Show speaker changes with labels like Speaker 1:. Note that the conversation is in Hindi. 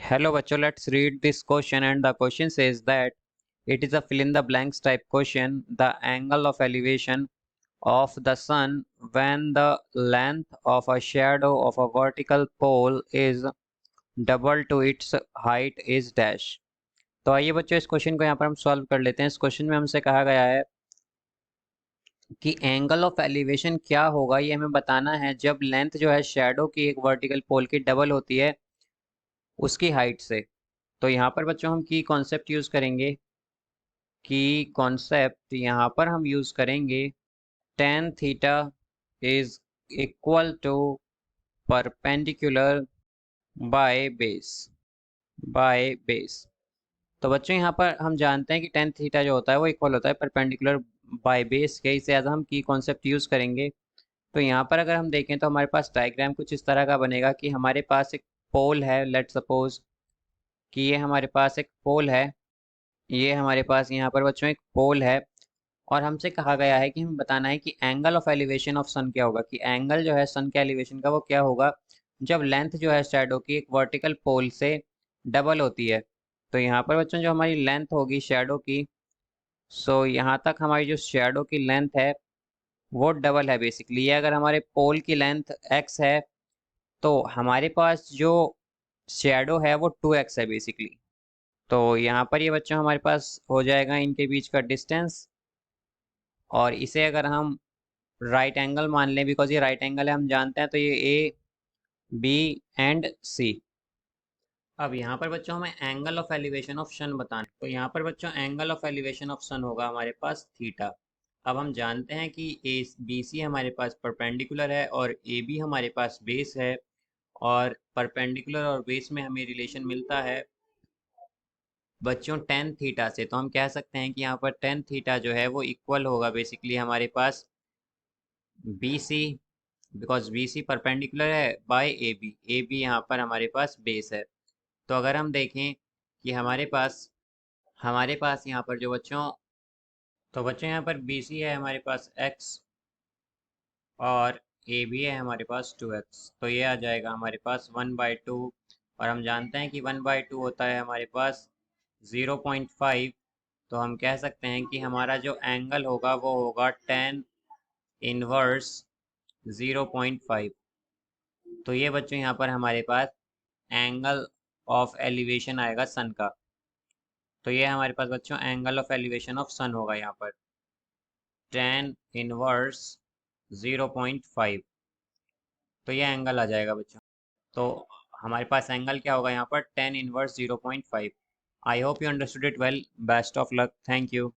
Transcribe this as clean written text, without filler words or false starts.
Speaker 1: Hello बच्चों, let's read this question and the question says that it is a fill in the blanks type question. The angle of elevation of the sun when the length of a shadow of a vertical pole is double to its height is dash. तो आइए बच्चों इस क्वेश्चन को यहाँ पर हम सॉल्व कर लेते हैं। इस क्वेश्चन में हमसे कहा गया है कि एंगल ऑफ एलिवेशन क्या होगा, ये हमें बताना है जब लेंथ जो है शेडो की एक वर्टिकल पोल की डबल होती है उसकी हाइट से। तो यहाँ पर बच्चों हम की कॉन्सेप्ट यूज़ करेंगे। की कॉन्सेप्ट यहाँ पर हम यूज़ करेंगे tan theta is equal to perpendicular by base. तो बच्चों यहाँ पर हम जानते हैं कि tan थीटा जो होता है वो इक्वल होता है परपेंडिकुलर बाय बेस के। इसे एज हम की कॉन्सेप्ट यूज़ करेंगे। तो यहाँ पर अगर हम देखें तो हमारे पास डायग्राम कुछ इस तरह का बनेगा कि हमारे पास एक पोल है। लेट सपोज कि ये हमारे पास एक पोल है, ये हमारे पास यहाँ पर बच्चों एक पोल है और हमसे कहा गया है कि हमें बताना है कि एंगल ऑफ एलिवेशन ऑफ सन क्या होगा, कि एंगल जो है सन के एलिवेशन का वो क्या होगा जब लेंथ जो है शैडो की एक वर्टिकल पोल से डबल होती है। तो यहाँ पर बच्चों जो हमारी लेंथ होगी शैडो की, सो यहाँ तक हमारी जो शैडो की लेंथ है वो डबल है बेसिकली। ये अगर हमारे पोल की लेंथ x है तो हमारे पास जो शैडो है वो 2x है बेसिकली। तो यहाँ पर ये बच्चों हमारे पास हो जाएगा इनके बीच का डिस्टेंस, और इसे अगर हम राइट एंगल मान लें, बिकॉज ये राइट एंगल है हम जानते हैं, तो ये ए बी एंड सी। अब यहाँ पर बच्चों हमें एंगल ऑफ एलिवेशन ऑफ सन बताना है। तो यहाँ पर बच्चों एंगल ऑफ एलिवेशन ऑफ सन होगा हमारे पास थीटा। अब हम जानते हैं कि ए बी सी हमारे पास परपेंडिकुलर है और ए बी हमारे पास बेस है, और परपेंडिकुलर और बेस में हमें रिलेशन मिलता है बच्चों tan थीटा से। तो हम कह सकते हैं कि यहाँ पर tan थीटा जो है वो इक्वल होगा बेसिकली हमारे पास b c, because b c perpendicular है बाय ए बी यहाँ पर हमारे पास बेस है। तो अगर हम देखें कि हमारे पास यहाँ पर जो बच्चों, तो बच्चों यहाँ पर बी सी है हमारे पास x और ए बी है हमारे पास 2x। तो ये आ जाएगा हमारे पास 1/2, और हम जानते हैं कि 1/2 होता है हमारे पास 0.5। तो हम कह सकते हैं कि हमारा जो एंगल होगा वो होगा tan इनवर्स 0.5। तो ये बच्चों यहाँ पर हमारे पास एंगल ऑफ एलिवेशन आएगा सन का। तो ये हमारे पास बच्चों एंगल ऑफ एलिवेशन ऑफ सन होगा यहाँ पर tan इनवर्स 0.5। तो ये एंगल आ जाएगा बच्चों। तो हमारे पास एंगल क्या होगा यहाँ पर tan inverse 0.5। I hope you understood it well. Best of luck. Thank you.